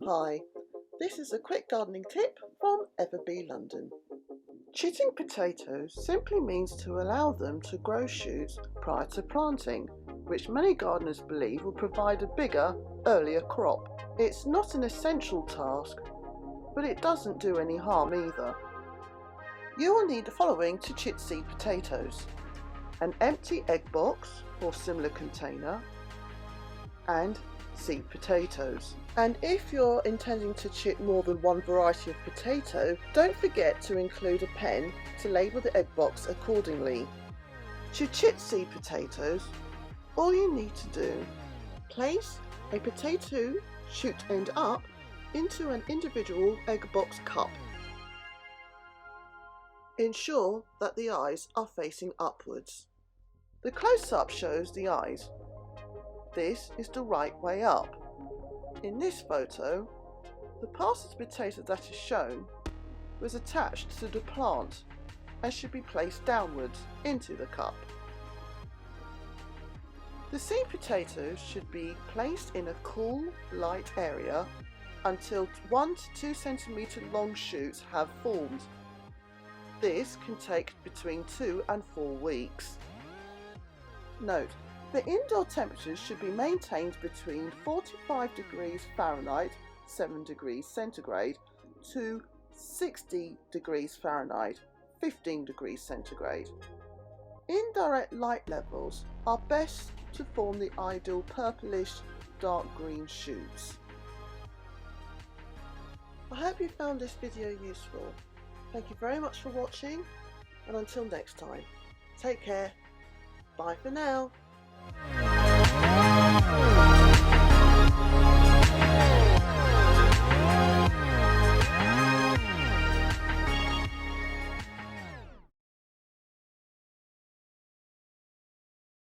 Hi, this is a quick gardening tip from Everbee London. Chitting potatoes simply means to allow them to grow shoots prior to planting, which many gardeners believe will provide a bigger, earlier crop. It's not an essential task, but it doesn't do any harm either. You will need the following to chit seed potatoes: an empty egg box or similar container, and seed potatoes. And if you're intending to chit more than one variety of potato, don't forget to include a pen to label the egg box accordingly. To chit seed potatoes, all you need to do: place a potato shoot end up into an individual egg box cup. Ensure that the eyes are facing upwards. The close-up shows the eyes. This is the right way up. In this photo, the parcel potato that is shown was attached to the plant and should be placed downwards into the cup. The seed potatoes should be placed in a cool, light area until 1 to 2 centimetre long shoots have formed. This can take between 2 and 4 weeks. Note: the indoor temperatures should be maintained between 45 degrees Fahrenheit, 7 degrees centigrade, to 60 degrees Fahrenheit, 15 degrees centigrade. Indirect light levels are best to form the ideal purplish dark green shoots. I hope you found this video useful. Thank you very much for watching, and until next time, take care. Bye for now.